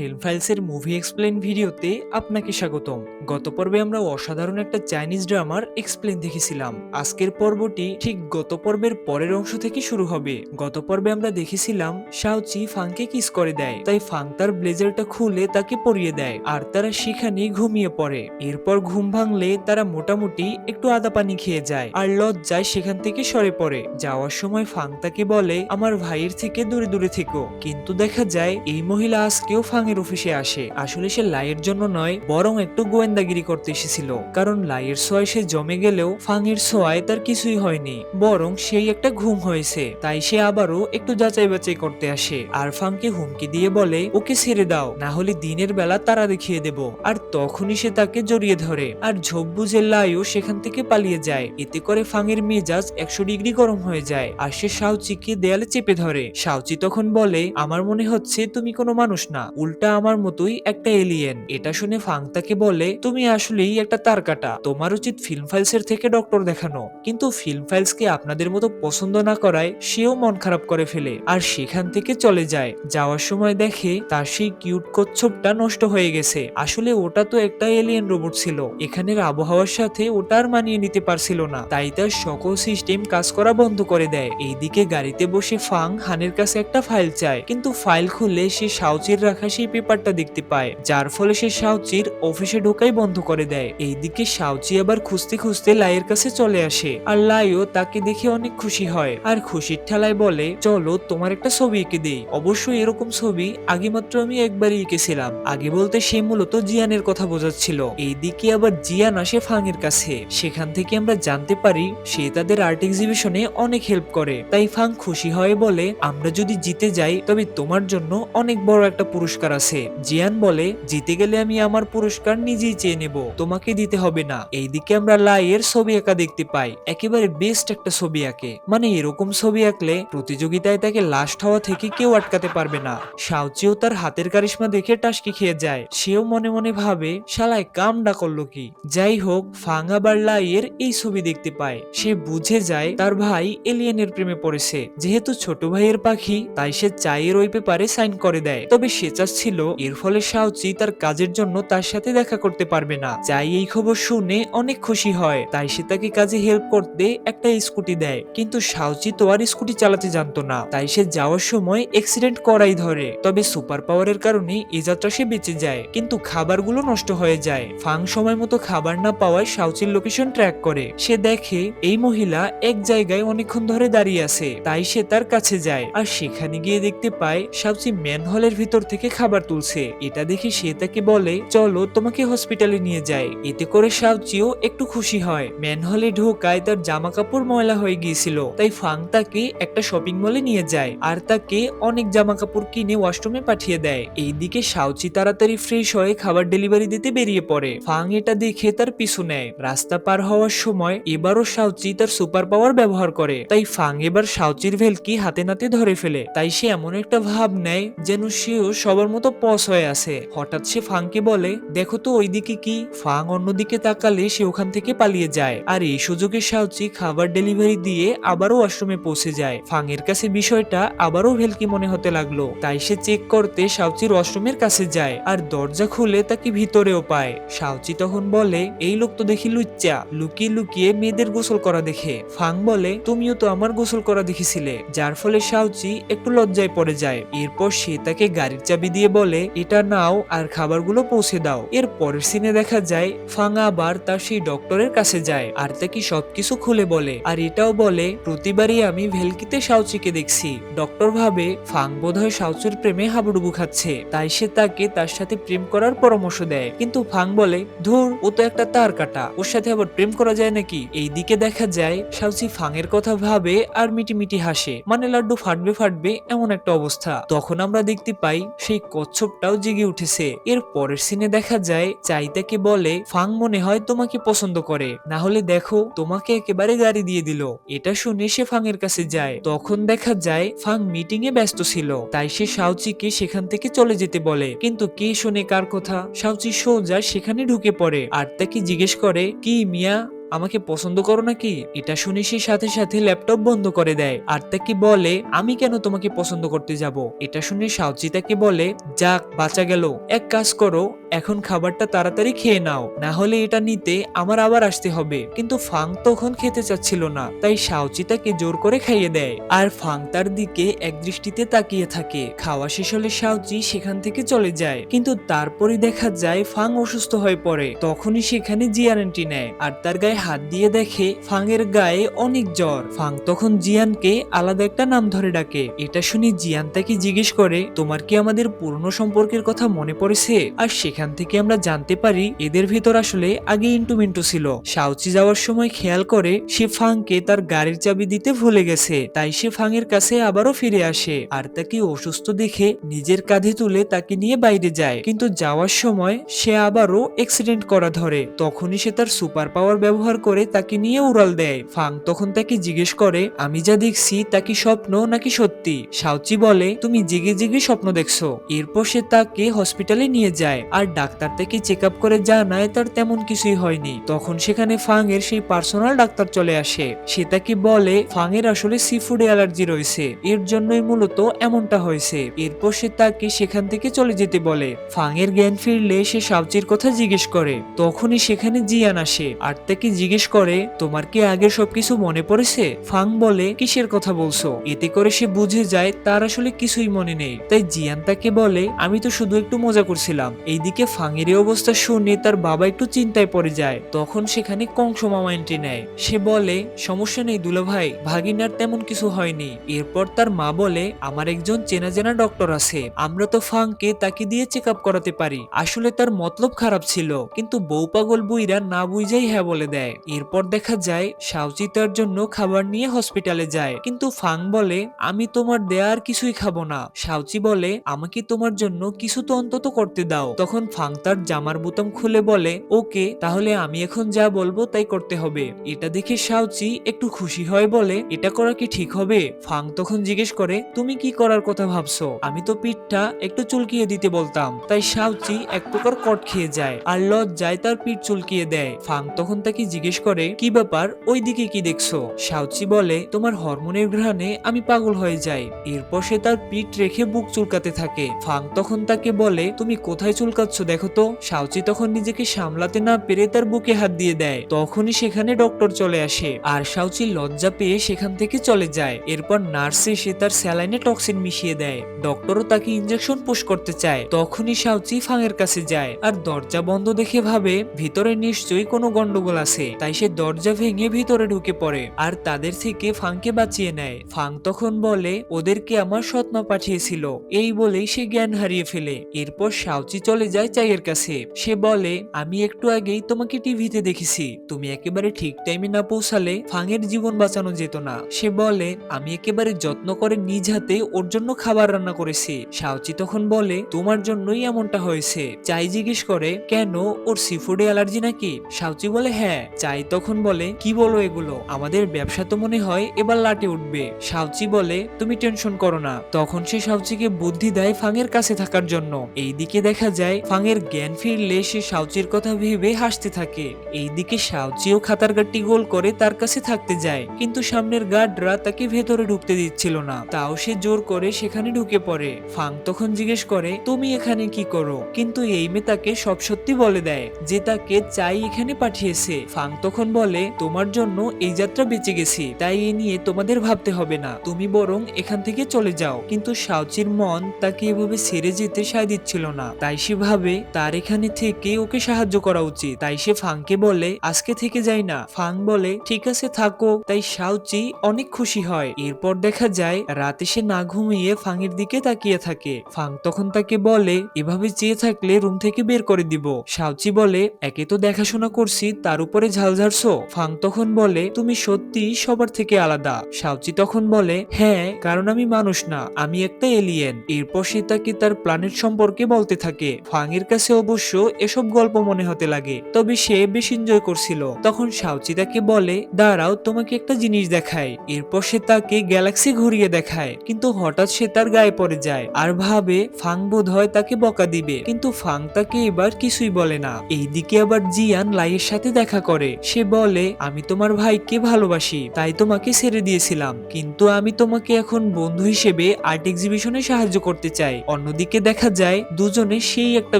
Film ফাইলসের movie explain ভিডিওতে আপনাকে স্বাগতম। গত পর্বে আমরা অসাধারণ একটা চাইনিজ ড্রামার এক্সপ্লেন দেখেছিলাম। আজকের পর্বটি ঠিক গত পর্বের পরের অংশ থেকে শুরু হবে। গত পর্বে আমরা দেখেছিলাম শাওচি ফাংকে কিস করে দেয়, তাই ফাং তার ব্লেজারটা খুলে তাকে পরিয়ে দেয় আর তারা সেখানেই ঘুমিয়ে পড়ে। এরপর ঘুম ভাঙলে তারা মোটামুটি একটু আদা পানি খেয়ে যায় আর লজ্জায় সেখান থেকে সরে পড়ে। যাওয়ার সময় ফাং তাকে বলে, আমার ভাইয়ের থেকে দূরে দূরে থেকো। কিন্তু দেখা যায় এই মহিলা আজকেও ফাংয়ের অফিসে আসে। আসলে সে লাইয়ের জন্য নয়, বরং একটু গোয়েন্দাগিরি করতে এসেছিল। কারণ লাইয়ের ছোঁয়ায় সে জমে গেলেও ফাংয়ের ছোঁয়ায় তার কিছুই হয়নি, বরং সেই একটা ঘুম হয়েছে। তাই সে আবারও একটু যাচাই বাছাই করতে আসে আর ফাংকে হুমকি দিয়ে বলে, ওকে ছেড়ে দাও, না হলে দিনের বেলা তারা দেখিয়ে দেব। আর তখনই সে তাকে জড়িয়ে ধরে আর ঝোপ বুঝে লাইও সেখান থেকে পালিয়ে যায়। এতে করে ফাংয়ের মেজাজ 100 ডিগ্রি গরম হয়ে যায় আর সে শাওচিকে দেয়ালে চেপে ধরে। শাওচি তখন বলে, আমার মনে হচ্ছে তুমি কোনো মানুষ না, উল্টা আমার মতোই একটা এলিয়েন। এটা শুনে ফাং তাকে বলে, তুমি আসলেই একটা তারকাটা, তোমার উচিত ফিল্ম ফাইলসের থেকে ডক্টর দেখানো। কিন্তু ফিল্ম ফাইলসকে আপনাদের মতো পছন্দ না করায় সেও মন খারাপ করে ফেলে আর সেখান থেকে চলে যায়। যাওয়ার সময় দেখে তার সেই কিউট কচ্ছপটা নষ্ট হয়ে গেছে। আসলে ওটা তো একটা এলিয়েন রোবট ছিল, এখানের আবহাওয়ার সাথে ওটা আর মানিয়ে নিতে পারছিল না, তাই তার সকল সিস্টেম কাজ করা বন্ধ করে দেয়। এইদিকে গাড়িতে বসে ফাং হানের কাছে একটা ফাইল চায়, কিন্তু ফাইল খুলে সে শাওচির রাখা সেই পেপারটা দেখতে পায়, যার ফলে সে শাওচির অফিসে ঢোকাই বন্ধ করে দেয়। এইদিকে শাওচি আবার খুঁজতে খুঁজতে লাইয়ের কাছে চলে আসে আর লাইও তাকে দেখে অনেক খুশি হয় আর খুশির ঠেলায় বলে, চলো তোমার একটা ছবি এঁকে দেই। অবশ্যই এরকম ছবি আগে মাত্র আমি একবারই এঁকেছিলাম। আগে বলতে সে মূলত জিয়ানের কথা বোঝাচ্ছিল। এইদিকে আবার জিয়ান আসে ফাংয়ের কাছে। সেখান থেকে আমরা জানতে পারি সে তাদের আর্ট এক্সিবিশনে অনেক হেল্প করে। তাই ফাং খুশি হয়ে বলে, আমরা যদি জিতে যাই তবে তোমার জন্য অনেক বড় একটা পুরস্কার আছে। জিয়ান বলে, জিতে গেলে আমি আমার পুরস্কার নিজেই চেয়ে নেব, তোমাকে দিতে হবে না। এইদিকে আমরা লাইয়ের ছবি আঁকা দেখতে পাই, একেবারে বেস্ট একটা ছবি আঁকে। মানে এরকম ছবি আঁকলে প্রতিযোগিতায় তাকে লাস্ট হওয়া থেকে কেউ আটকাতে পারবে না। শাওচিও তার হাতের কারিশমা দেখে টাসকি খেয়ে যায়। সেও মনে মনে ভাবে, শালায় কামডা করলো কি। যাই হোক, ফাং আবার লাইয়ের এই ছবি দেখতে পায়। সে বুঝে যায় তার ভাই এলিয়েনের প্রেমে পড়েছে। যেহেতু ছোট ভাইয়ের পাখি, তাই সে চাইয়ের ওই পেপারে সাইন করে দেয়। তবে সে চাচ্ছিল এর ফলে শাওচি তার কাজের জন্য তার সাথে দেখা করতে পারবে না। চাই এই খবর শুনে অনেক খুশি হয়, তাই সে তাকে কাজে হেল্প করতে একটা স্কুটি দেয়। কিন্তু শাওচি তো আর স্কুটি চালাতে জানতো না, তাই সে যাওয়ার সময় অ্যাক্সিডেন্ট করাই ধরে। তবে সুপার পাওয়ারের কারণে এই যাত্রা সে বেঁচে যায়, কিন্তু খাবারগুলো নষ্ট হয়ে যায়। ফাং সময় মতো খাবার না পাওয়ায় শাওচির লোকেশন ট্র্যাক করে। সে দেখে এই মহিলা এক জায়গায় অনেকক্ষণ ধরে দাঁড়িয়ে আছে, তাই সে তার কাছে যায় আর সেখানে গিয়ে দেখতে পায় শাওচি ম্যানহলের ভিতর থেকে খাবার তুলছে। এটা দেখে সে তাকে বলে, চলো তোমাকে হসপিটালে নিয়ে যায়। এতে করে শাওচিও একটু খুশি হয়। ম্যানহলে ঢোকায় তার জামা কাপড় ময়লা হয়ে গিয়েছিল, তাই ফাং তাকে একটা শপিং মলে নিয়ে যায় আর তাকে অনেক জামা কাপড় কিনে ওয়াশরুমে পাঠিয়ে দেয়। এইদিকে শাওচি তাড়াতাড়ি ফ্রেশ হয়ে খাবার ডেলিভারি দিতে বেরিয়ে পড়ে। ফাং এটা দেখে তার পিছু নেয়। রাস্তা পার হওয়ার সময় এবারও শাওচি তার সুপার পাওয়ার ব্যবহার করে, তাই ফাং এবার শাওচির ভেলকি হাতে নাতে ধরে ফেলে। তাই সে এমন একটা ভাব নেয় যেন সেও সবার মতো পস হয়ে আছে। হঠাৎ সে ফাংকে বলে, দেখো তো ওইদিকে কি। ফাং অন্যদিকে তাকালে সে ওখান থেকে পালিয়ে যায় আর এই সুযোগে শাওচি খাবার ডেলিভারি দিয়ে আবারও ওয়াশরুমে পৌঁছে যায়। ফাং এর কাছে বিষয়টা আবারও ভেলকি মনে হতে লাগলো, তাই সে চেক করতে শাওচির ওয়াশরুমের কাছে যায় আর দরজা খুলে তাকে ভিতরেও পায়। শাওচি তখন বলে, এই লোক তো দেখি লুচ্চা, লুকিয়ে লুকিয়ে মেয়েদের গোসল করা দেখে। ফাং বলে, তুমিও তো আমার গোসল করা দেখেছিলে, যার ফলে শাওচি একটু লজ্জায় পড়ে যায়। এরপর সে তাকে গাড়ির চাবি দিয়ে বলে, এটা নাও আর খাবারগুলো পৌঁছে দাও। এর পরের সিনে দেখা যায় ফাং আবার তার সেই ডক্টরের কাছে যায় আর তাকে সবকিছু খুলে বলে আর এটাও বলে, প্রতিবারই আমি ভেলকিতে শাওচিকে দেখছি। ডক্টর ভাবে ফাং বোধহয় শাওচির প্রেমে হাবুডুবু খাচ্ছে, তাই সে তাকে তার সাথে প্রেম করার পরামর্শ দেয়। কিন্তু ফাং বলে, ধুর, ও তো একটা তার কাটা, ওর সাথে আবার প্রেম করা যায় নাকি। এইদিকে দেখা যায় শাওচি ফাং এর কথা ভাবে আর মিটি মিটি হাসে, মানে লাড্ডু ফাটবে ফাটবে এমন একটা অবস্থা। তখন আমরা দেখতে পাই সেই কচ্ছপটাও জেগে উঠেছে। এর পরের সিনে দেখা যায় চাইতাকে বলে, ফাং মনে হয় তোমাকে পছন্দ করে, না হলে দেখো তোমাকে একেবারে গাড়ি দিয়ে দিল। এটা শুনে সে ফাং এর কাছে যায়। তখন দেখা যায় ফাং মিটিং এ ব্যস্ত ছিল, তাই সে শাওচিকে সেখান থেকে চলে যেতে বলে। কিন্তু কে শোনে কার কথা। শাওচি সোজা সেখানে ঢুকে পড়ে আর তাকে জিজ্ঞেস করে, কি মিয়া, আমাকে পছন্দ করো নাকি? এটা শুনে সে সাথে সাথে ল্যাপটপ বন্ধ করে দেয় আর তাকে বলে, আমি কেন তোমাকে পছন্দ করতে যাব? এটা শুনে সাউচি তাকে বলে, যাক বাঁচা গেল। এক কাজ করো, এখন খাবারটা তাড়াতাড়ি খেয়ে নাও, না হলে এটা নিতে আমার আবার আসতে হবে। কিন্তু ফাং তখন খেতে চাচ্ছিল না, তাই সাউচি তাকে জোর করে খাইয়ে দেয়। আর ফাং তার দিকে এক দৃষ্টিতে তাকিয়ে থাকে। খাওয়া শেষ হলে সাউচি সেখান থেকে চলে যায়, কিন্তু তারপরে দেখা যায় ফাং অসুস্থ হয়ে পড়ে। তখনই সেখানে জিয়ান আন্টি নেয় আর তার গায়ে হাত দিয়ে দেখে ফাং এর গায়ে অনেক জ্বর। ফাং তখন জিয়ানকে আলাদা একটা নাম ধরে ডাকে। এটা শুনে জিয়ান তাকে জিজ্ঞেস করে, তোমার কি আমাদের পুরনো সম্পর্কের কথা মনে পড়েছে? আর সেখান থেকে আমরা জানতে পারি এদের ভিতর আসলে আগে ইন্টু মিন্টু ছিল। সাউচি যাওয়ার সময় খেয়াল করে সে ফাংকে তার গাড়ির চাবি দিতে ভুলে গেছে, তাই সে ফাং এর কাছে আবারও ফিরে আসে আর তাকে অসুস্থ দেখে নিজের কাঁধে তুলে তাকে নিয়ে বাইরে যায়। কিন্তু যাওয়ার সময় সে আবারও অ্যাক্সিডেন্ট করা ধরে। তখনই সে তার সুপার পাওয়ার ব্যবহার করে তাকে নিয়ে উড়াল দেয়। ফাং তখন তাকে জিজ্ঞেস করে, আমি যা দেখছি তা কি স্বপ্ন নাকি সত্যি? সাউচি বলে, তুমি জেগে জেগে স্বপ্ন দেখছো। এরপর সে তাকে হসপিটালে নিয়ে যায় আর ডাক্তার তাকে চেক আপ করে জানায় তার তেমন কিছুই হয়নি। তখন সেখানে ফাং এর সেই পার্সোনাল ডাক্তার চলে আসে। সে তাকে বলে ফাং এর আসলে সি ফুড অ্যালার্জি রয়েছে, এর জন্যই মূলত এমনটা হয়েছে। এরপর সে তাকে সেখান থেকে চলে যেতে বলে। ফাং এর জ্ঞান ফিরলে সে সাউচির কথা জিজ্ঞেস করে। তখনই সেখানে জিয়ান আসে আর তাকে জিজ্ঞেস করে, তোমার কি আগের সবকিছু মনে পড়েছে? ফাং বলে, কিসের কথা বলছো? এতে করে সে বুঝে যায় তার আসলে কিছুই মনে নেই। তাই জিয়ান তাকে বলে, আমি তো শুধু একটু মজা করছিলাম। এইদিকে ফাং এর অবস্থা শুনে তার বাবা একটু চিন্তায় পড়ে যায়। তখন সেখানে কংস মামা এন্ট্রি নেয়। সে বলে, সমস্যা নেই দুলাভাই, ভাগিনার তেমন কিছু হয়নি। এরপর তার মা বলে, আমার একজন চেনা জানা ডক্টর আছে, আমরা তো ফাংকে তাকে দিয়ে চেক আপ করাতে পারি। আসলে তার মতলব খারাপ ছিল, কিন্তু বউ পাগল বুইরা না বুঝাই হ্যাঁ বলে দেয়। এরপর দেখা যায় সাউচি তার জন্য খাবার নিয়ে হসপিটালে যায়, কিন্তু ফাং বলে, আমি তোমার দেয়া আর কিছুই খাবো না। সাউচি বলে, আমাকে তোমার জন্য কিছু তো অন্তত করতে দাও। তখন ফাং তার জামার বোতাম খুলে বলে, ওকে, তাহলে আমি এখন যা বলবো তাই করতে হবে। এটা দেখে সাউচি একটু খুশি হয়, বলে, এটা করা কি ঠিক হবে? ফাং তখন জিজ্ঞেস করে, তুমি কি করার কথা ভাবছো? আমি তো পিঠটা একটু চুলকিয়ে দিতে বলতাম। তাই সাউচি এক প্রকার কট খেয়ে যায় আর লজ্জায় তার পিঠ চুলকিয়ে দেয়। ফাং তখন তাকে জিজ্ঞেস করে, কি ব্যাপার, ওই দিকে কি দেখছো? সাউচি বলে, তোমার হরমোনের ঘ্রাণে আমি পাগল হয়ে যাই। এরপর সে তার পিঠ রেখে বুক চুলকাতে থাকে। ফাং তখন তাকে বলে, তুমি কোথায় চুলকাচ্ছ দেখো তো। সাউচি তখন নিজেকে সামলাতে না পেরে তার বুকে হাত দিয়ে দেয়। তখনই সেখানে ডক্টর চলে আসে আর সাউচি লজ্জা পেয়ে সেখান থেকে চলে যায়। এরপর নার্স এসে তার স্যালাইনে টক্সিন মিশিয়ে দেয়। ডক্টরও তাকে ইনজেকশন পুশ করতে চায়। তখনই সাউচি ফাং এর কাছে যায় আর দরজা বন্ধ দেখে ভাবে ভিতরে নিশ্চয়ই কোনো গন্ডগোল আছে। তাই সে দরজা ভেঙে ভিতরে ঢুকে পড়ে আর তাদের থেকে ফাংকে বাঁচিয়ে নেয়। ফাং তখন বলে, ওদেরকে আমার সৎমা পাঠিয়েছিল। এই বলেই সে জ্ঞান হারিয়ে ফেলে। এরপর সাউচি চলে যায় চাইয়ের কাছে। সে বলে, আমি একটু আগেই তোমাকে টিভিতে দেখেছি, তুমি একেবারে ঠিক টাইমে না পৌঁছালে ফাংয়ের জীবন বাঁচানো যেত না। সে বলে, আমি একেবারে যত্ন করে নিজ হাতে ওর জন্য খাবার রান্না করেছি। সাউচি তখন বলে, তোমার জন্যই এমনটা হয়েছে। চাই জিজ্ঞেস করে, কেন, ওর সি ফুডে অ্যালার্জি নাকি? সাউচি বলে, হ্যাঁ। চাই তখন বলে, কি বলো এগুলো, আমাদের ব্যবসা তো মনে হয় এবার লাটে উঠবে। সাউচি বলে, তুমি টেনশন করো না। তখন সে সাউচিকে বুদ্ধি দেয় ফাংয়ের কাছে থাকার জন্য। এইদিকে দেখা যায় ফাংয়ের জ্ঞান ফিরলে সে সাউচির কথা ভেবে হাসতে থাকে। এইদিকে সাউচিও খাতার গাড়টি গোল করে তার কাছে থাকতে যায়, কিন্তু সামনের গার্ডরা তাকে ভেতরে ঢুকতে দিচ্ছিল না। তাও সে জোর করে সেখানে ঢুকে পড়ে। ফাং তখন জিজ্ঞেস করে, তুমি এখানে কি করো? কিন্তু এই মেয়ে তাকে সব সত্যি বলে দেয় যে তাকে চাই এখানে পাঠিয়েছে। ফাং তখন বলে, তোমার জন্য এই যাত্রা বেঁচে গেছি, তাই এ নিয়ে তোমাদের ভাবতে হবে না, তুমি বরং এখান থেকে চলে যাও। কিন্তু সাউচির মন তাকে এভাবে ছেড়ে যেতে সায় দিচ্ছিল না। তাই সে ভাবে তার এখানে থেকে ওকে সাহায্য করা উচিত। তাই সে ফাংকে বলে, আজকে থেকে যাই না। ফাং বলে, ঠিক আছে থাকো। তাই সাউচি অনেক খুশি হয়। এরপর দেখা যায় রাতে সে না ঘুমিয়ে ফাংয়ের দিকে তাকিয়ে থাকে। ফাং তখন তাকে বলে, এভাবে চেয়ে থাকলে রুম থেকে বের করে দিব। সাউচি বলে, একে তো দেখাশোনা করছি, তার উপরে ঝাল ঝাড়ছো? ফাং তখন বলে, তুমি সত্যি সবার থেকে আলাদা। সাউচি তখন বলে, হ্যাঁ, কারণ আমি মানুষ না, আমি একটা এলিয়েন। এরপর সে তাকে তার প্ল্যানেট সম্পর্কে বলতে থাকে। ফাং ফাংয়ের কাছে অবশ্য এসব গল্প মনে হতে লাগে, তবে সে বেশ এনজয় করছিল। তখন শাওচি তাকে বলে, দাঁড়াও তোমাকে একটা জিনিস দেখায়। এরপর সে তাকে গ্যালাক্সি ঘুরিয়ে দেখায়, কিন্তু হঠাৎ সে তার গায়ে পড়ে যায় আর ভাবে ফাং বোধ হয় তাকে বকা দিবে, কিন্তু ফাং তাকে এবার কিছুই বলে না। এইদিকে আবার জিয়ান লাইয়ের সাথে দেখা করে। সে বলে, আমি তোমার ভাইকে ভালোবাসি, তাই তোমাকে ছেড়ে দিয়েছিলাম, কিন্তু আমি তোমাকে এখন বন্ধু হিসেবে আর্ট এক্সিবিশনে সাহায্য করতে চাই। অন্যদিকে দেখা যায় দুজনে সেই একটা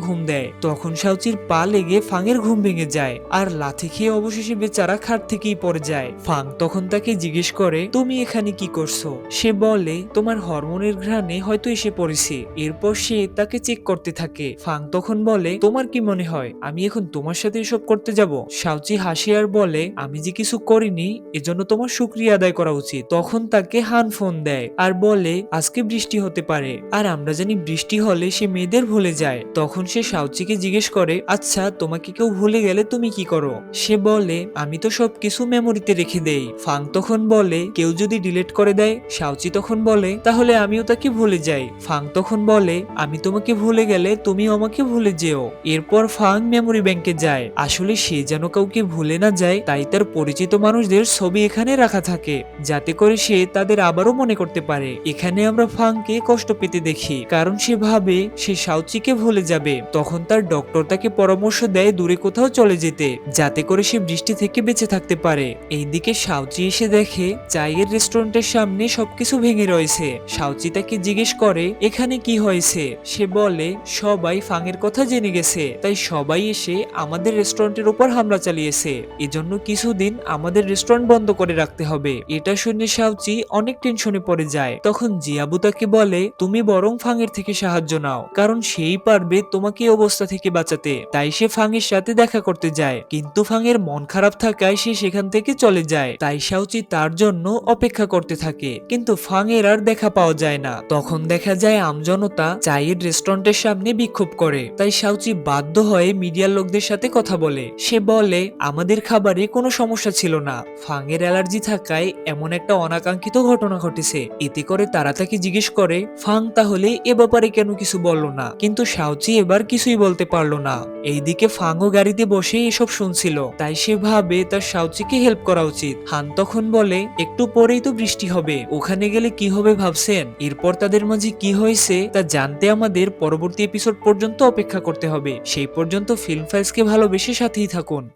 ঘুম দেয়। তখন শাওচির পা লেগে ফাংয়ের ঘুম ভেঙে যায় আর লাথি খেয়ে অবশেষে বেচারা খাট থেকেই পড়ে যায়। ফাং তখন তাকে জিজ্ঞেস করে, তুমি এখানে কি করছো? সে বলে, তোমার হরমোনের ঘ্রাণে হয়তো এসে পড়েছি। এরপর সে তাকে চেক করতে থাকে। ফাং তখন বলে, তোমার কি মনে হয় আমি এখন তোমার সাথে এসব করতে যাব? শাওচি হাসি আর বলে, আমি যে কিছু করিনি এজন্য তোমার শুকরিয়া আদায় করা উচিত। তখন তাকে হান ফোন দেয় আর বলে, আজকে বৃষ্টি হতে পারে, আর আমরা জানি বৃষ্টি হলে সে মেয়েদের ভুলে যায়। তখন সে শাওচিকে জিজ্ঞেস করে, আচ্ছা তোমাকে কেউ ভুলে গেলে তুমি কি করো? সে বলে, আমি তো সবকিছু মেমোরিতে রেখে দেই। ফাং তখন বলে, কেউ যদি ডিলিট করে দেয়? শাওচি তখন বলে, তাহলে আমিও তাকে ভুলে যাই। ফাং তখন বলে, আমি তোমাকে ভুলে গেলে তুমিও আমাকে ভুলে যেও। এরপর ফাং মেমোরি ব্যাংকে যায়। আসলে সে যেন কাউকে ভুলে না যায়, তাই তার পরিচিত মানুষদের ছবি এখানে রাখা থাকে, যাতে করে সে তাদের আবারও মনে করতে পারে। এখানে আমরা ফাংকে কষ্ট পেতে দেখি, কারণ সে ভাবে সে শাওচিকে ভুলে যাবে। তখন তার ডক্টর তাকে পরামর্শ দেয় দূরে কোথাও চলে যেতে, যাতে করে সে বৃষ্টি থেকে বেঁচে থাকতে পারে। এইদিকে শাওচি এসে দেখে চায়ের রেস্টুরেন্টের সামনে সবকিছু ভেঙে রয়েছে। শাওচি তাকে জিজ্ঞেস করে, এখানে কি হয়েছে? সে বলে, সবাই ফাংয়ের কথা জেনে গেছে, তাই সবাই এসে আমাদের রেস্টুরেন্টের উপর হামলা চালিয়েছে। এজন্য কিছুদিন আমাদের রেস্টুরেন্ট বন্ধ করে রাখতে হবে। এটা শুনে শাওচি অনেক টেনশনে পড়ে যায়। তখন জিয়াবু তাকে বলে, তুমি বরং ফাংয়ের থেকে সাহায্য নাও, কারণ সেই পারবে তোমাকে এই অবস্থা থেকে বাঁচাতে। তাই সে ফাংয়ের সাথে দেখা করতে যায়, কিন্তু ফাংয়ের মন খারাপ থাকায় সে সেখান থেকে চলে যায়। তাই শাওচি তার জন্য অপেক্ষা করতে থাকে, কিন্তু ফাংয়ের আর দেখা পাওয়া যায় না। তখন দেখা যায় আমজনতা চায়ের রেস্টুরেন্টের সামনে বিক্ষোভ করে। তাই শাওচি বাধ্য হয়ে মিডিয়ার লোকদের সাথে কথা বলে। সে বলে, আমাদের খাবারে কোনো সমস্যা ছিল না, ফাংয়ের অ্যালার্জি থাকায় এমন একটা অনাকাঙ্ক্ষিত ঘটনা ঘটেছে। এতে করে তারা তাকে জিজ্ঞেস করে, ফাং তাহলে এ ব্যাপারে কেন কিছু বললো না? কিন্তু শাওচি এবার কিছুই বলতে পারলো না। এইদিকে ফাংও গাড়িতে বসে এসব শুনছিল, তাই সে ভাবে তার শাওচিকে হেল্প করা উচিত। হান তখন বলে, একটু পরেই তো বৃষ্টি হবে, ওখানে গেলে কি হবে ভাবছেন? এরপর তাদের মাঝে কি হয়েছে তা জানতে আমাদের পরবর্তী এপিসোড পর্যন্ত অপেক্ষা করতে হবে। সেই পর্যন্ত ফিল্ম ফাইলসকে ভালোবেসে সাথেই থাকুন।